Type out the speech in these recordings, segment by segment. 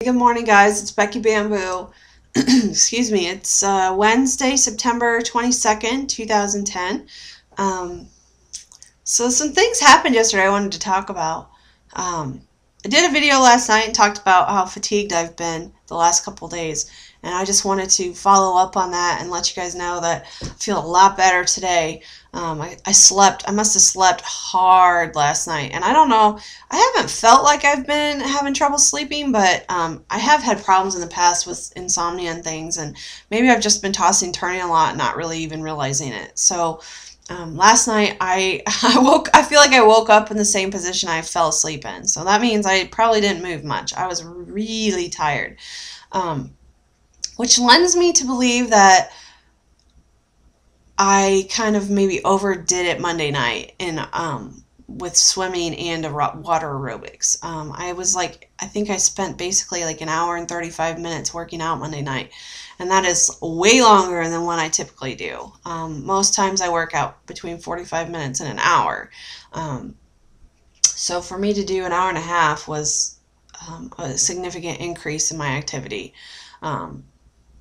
Good morning, guys. It's Becky Bamboo. Excuse me. It's Wednesday, September 22nd, 2010. Um, so some things happened yesterday I wanted to talk about. I did a video last night and talked about how fatigued I've been the last couple days, and I just wanted to follow up on that and let you guys know that I feel a lot better today. I must have slept hard last night, and I don't know, I haven't felt like I've been having trouble sleeping, but I have had problems in the past with insomnia and things, and maybe I've just been tossing and turning a lot and not really even realizing it. So last night I feel like I woke up in the same position I fell asleep in. So that means I probably didn't move much. I was really tired. Which lends me to believe that I kind of maybe overdid it Monday night in with swimming and water aerobics. I think I spent basically like an hour and 35 minutes working out Monday night, and that is way longer than what I typically do. Most times I work out between 45 minutes and an hour. So for me to do an hour and a half was a significant increase in my activity.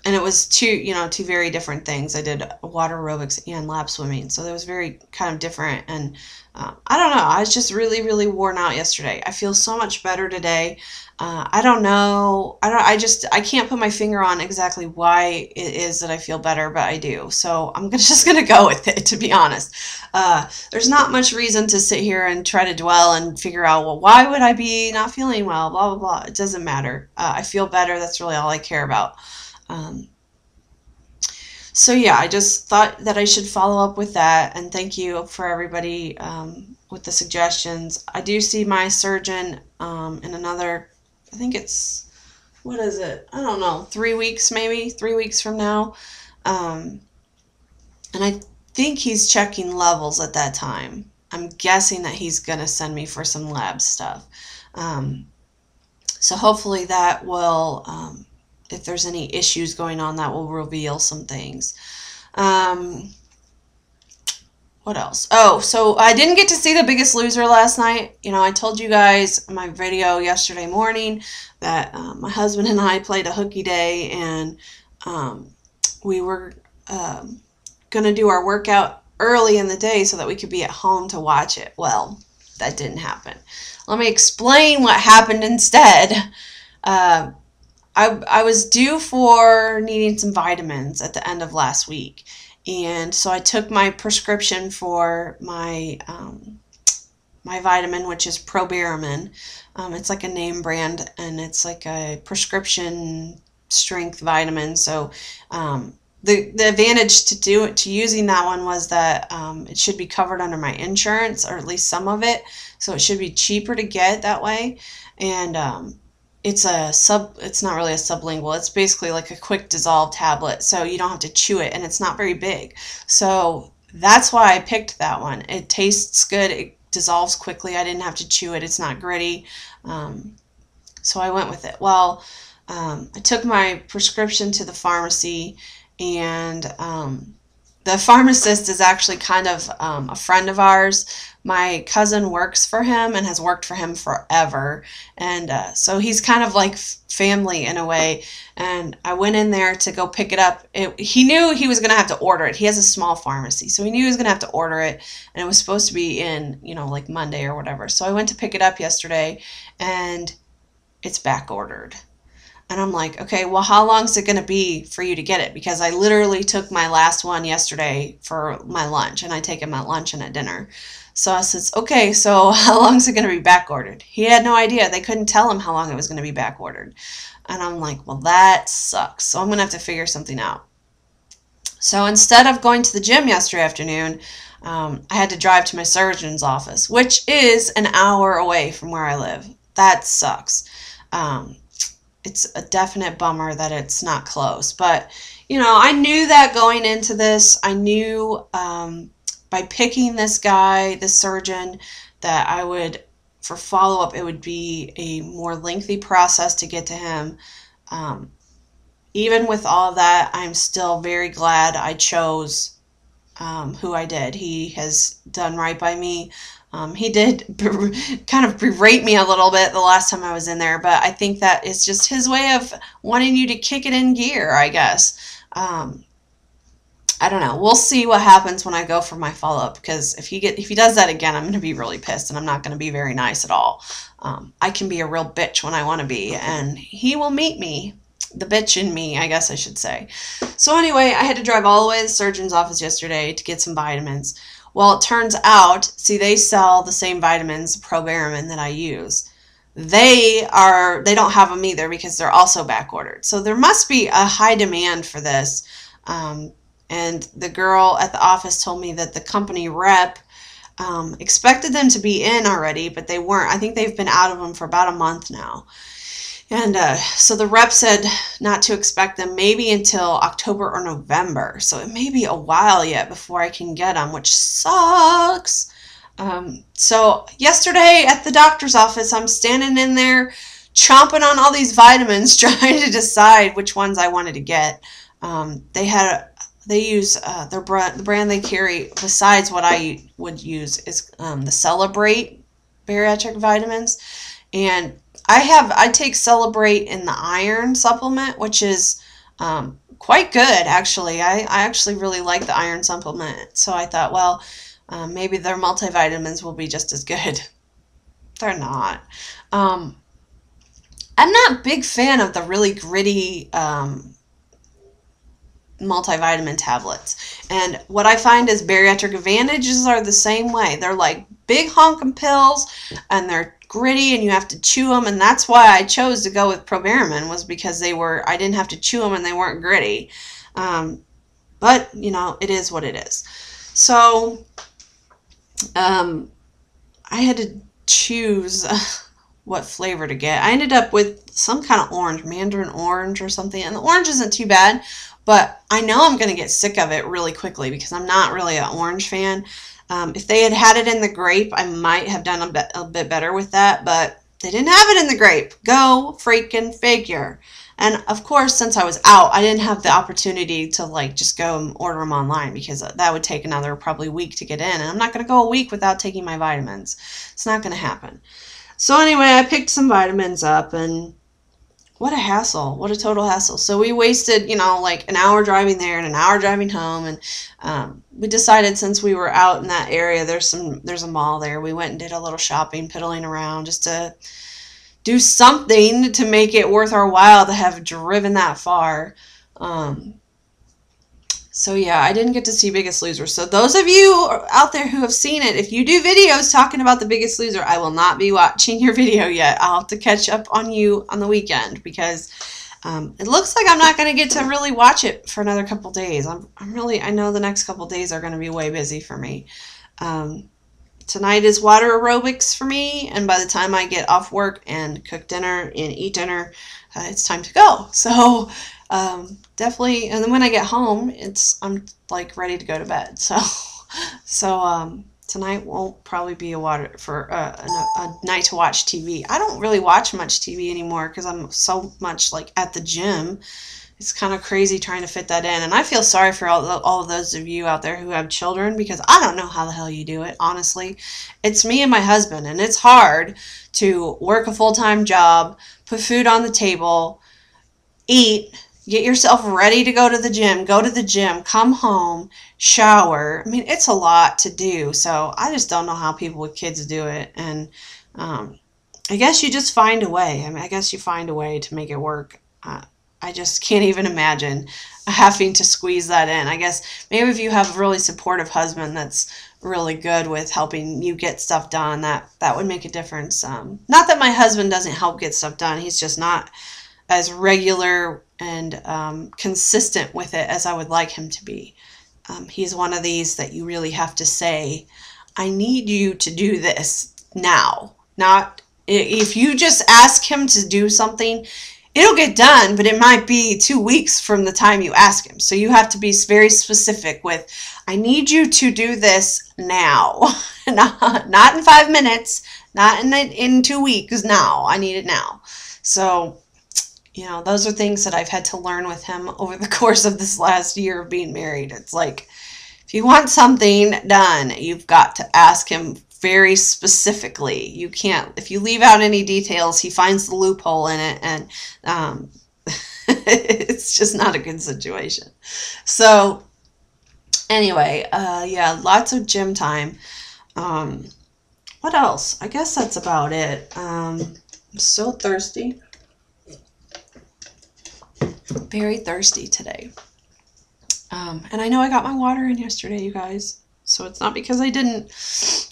And it was two very different things. I did water aerobics and lap swimming, so that was very kind of different. And I don't know, I was just really, really worn out yesterday. I feel so much better today. I don't know. I can't put my finger on exactly why it is that I feel better, but I do. So I'm just gonna go with it, to be honest. There's not much reason to sit here and try to dwell and figure out, well, why would I be not feeling well? Blah blah blah. It doesn't matter. I feel better. That's really all I care about. Um, so yeah, I just thought that I should follow up with that, and thank you for everybody with the suggestions. I do see my surgeon in another, I think it's, what is it? I don't know, 3 weeks maybe, 3 weeks from now. And I think he's checking levels at that time. I'm guessing that he's going to send me for some lab stuff. So hopefully that will, if there's any issues going on, that will reveal some things. What else? Oh, so I didn't get to see The Biggest Loser last night. I told you guys in my video yesterday morning that my husband and I played a hooky day, and we were going to do our workout early in the day so that we could be at home to watch it. Well, that didn't happen. Let me explain what happened instead. I was due for needing some vitamins at the end of last week, and so I took my prescription for my my vitamin, which is Probaramin. It's like a name brand, and it's like a prescription strength vitamin. So the advantage to using that one was that it should be covered under my insurance, or at least some of it, so it should be cheaper to get that way. And it's not really a sublingual. It's basically like a quick dissolve tablet, so you don't have to chew it, and it's not very big. So that's why I picked that one. It tastes good. It dissolves quickly. I didn't have to chew it. It's not gritty. So I went with it. Well, I took my prescription to the pharmacy, and the pharmacist is actually kind of a friend of ours. My cousin works for him and has worked for him forever, and so he's kind of like family in a way. And I went in there to go pick it up. He knew he was going to have to order it. He has a small pharmacy, so he knew he was going to have to order it, and it was supposed to be in, like Monday or whatever. So I went to pick it up yesterday, and it's back ordered. And I'm like, okay, well, how long is it going to be for you to get it? Because I literally took my last one yesterday for my lunch, and I take them at lunch and at dinner. So I said, okay, so how long is it going to be back ordered? He had no idea. They couldn't tell him how long it was going to be back ordered. And I'm like, well, that sucks. So I'm going to have to figure something out. So instead of going to the gym yesterday afternoon, I had to drive to my surgeon's office, which is an hour away from where I live. That sucks. It's a definite bummer that it's not close. But, I knew that going into this. I knew by picking this guy, this surgeon, that I would, for follow-up, it would be a more lengthy process to get to him. Even with all of that, I'm still very glad I chose who I did. He has done right by me. He did kind of berate me a little bit the last time I was in there, but I think that is just his way of wanting you to kick it in gear, I guess. I don't know. We'll see what happens when I go for my follow-up, because if he does that again, I'm going to be really pissed, and I'm not going to be very nice at all. I can be a real bitch when I want to be, and he will meet me. The bitch in me, I guess I should say. So anyway, I had to drive all the way to the surgeon's office yesterday to get some vitamins. Well, it turns out, see, they sell the same vitamins, Probaramin, that I use. They don't have them either because they're also back ordered. So there must be a high demand for this. And the girl at the office told me that the company rep expected them to be in already, but they weren't. I think they've been out of them for about a month now. And so the rep said not to expect them maybe until October or November. So it may be a while yet before I can get them, which sucks. So yesterday at the doctor's office, I'm standing in there chomping on all these vitamins, trying to decide which ones I wanted to get. They use the brand they carry besides what I would use is the Celebrate bariatric vitamins, and I take Celebrate in the iron supplement, which is quite good actually. I actually really like the iron supplement, so I thought, well, maybe their multivitamins will be just as good. They're not. I'm not a big fan of the really gritty multivitamin tablets. And what I find is Bariatric Advantages are the same way. They're like big honking pills, and they're gritty, and you have to chew them. And that's why I chose to go with Probaramin, was because I didn't have to chew them and they weren't gritty. But you know, it is what it is. So I had to choose what flavor to get. I ended up with some kind of orange, mandarin orange or something, and the orange isn't too bad, but I know I'm going to get sick of it really quickly because I'm not really an orange fan. If they had had it in the grape, I might have done a bit better with that, but they didn't have it in the grape. Go freaking figure. And of course, since I was out, I didn't have the opportunity to like just go and order them online, because that would take another probably week to get in, and I'm not going to go a week without taking my vitamins. It's not going to happen. So anyway, I picked some vitamins up, and what a hassle. What a total hassle. So we wasted, like an hour driving there and an hour driving home, and we decided, since we were out in that area, there's a mall there. We went and did a little shopping, piddling around, just to do something to make it worth our while to have driven that far. So yeah, I didn't get to see Biggest Loser. So those of you out there who have seen it, if you do videos talking about The Biggest Loser, I will not be watching your video yet. I'll have to catch up on you on the weekend, because it looks like I'm not going to get to really watch it for another couple days. I know the next couple days are going to be way busy for me. Tonight is water aerobics for me, and by the time I get off work and cook dinner and eat dinner, it's time to go. So definitely, and then when I get home, I'm like ready to go to bed. So tonight won't probably be a night to watch TV. I don't really watch much TV anymore because I'm so much like at the gym. It's kind of crazy trying to fit that in, and I feel sorry for all of those of you out there who have children, because I don't know how the hell you do it, honestly. It's me and my husband, and it's hard to work a full-time job, put food on the table, eat, get yourself ready to go to the gym, come home, shower. I mean, it's a lot to do, so I just don't know how people with kids do it, and I guess you just find a way. I guess you find a way to make it work. I just can't even imagine having to squeeze that in. I guess maybe if you have a really supportive husband that's really good with helping you get stuff done, that would make a difference. Not that my husband doesn't help get stuff done. He's just not as regular and consistent with it as I would like him to be. He's one of these that you really have to say, I need you to do this now. Not if you just ask him to do something, it'll get done, but it might be 2 weeks from the time you ask him. So you have to be very specific with, I need you to do this now. Not in 5 minutes, not in 2 weeks, now. I need it now. So, those are things that I've had to learn with him over the course of this last year of being married. It's like, if you want something done, you've got to ask him very specifically. You can't, if you leave out any details, he finds the loophole in it, and it's just not a good situation. So anyway, yeah, lots of gym time. What else? I guess that's about it. I'm so thirsty. Very thirsty today. And I know I got my water in yesterday, you guys. So it's not because I didn't.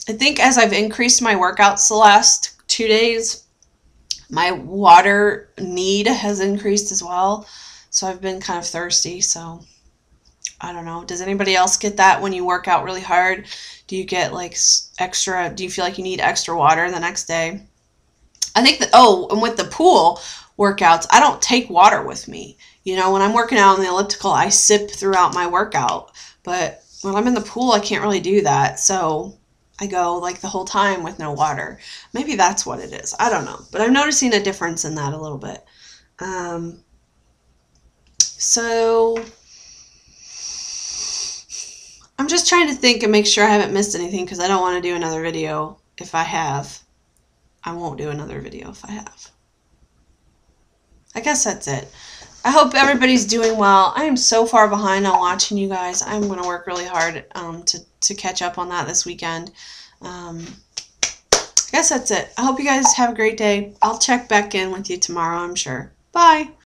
I think as I've increased my workouts the last 2 days, my water need has increased as well. So I've been kind of thirsty. So I don't know. Does anybody else get that when you work out really hard? Do you get like extra, do you feel like you need extra water the next day? I think that, oh, and with the pool workouts, I don't take water with me. You know, when I'm working out on the elliptical, I sip throughout my workout. But when I'm in the pool, I can't really do that. So I go like the whole time with no water. Maybe that's what it is. I don't know. But I'm noticing a difference in that a little bit. So I'm just trying to think and make sure I haven't missed anything, because I don't want to do another video. If I have, I won't do another video if I have. I guess that's it. I hope everybody's doing well. I am so far behind on watching you guys. I'm going to work really hard to catch up on that this weekend. I guess that's it. I hope you guys have a great day. I'll check back in with you tomorrow, I'm sure. Bye.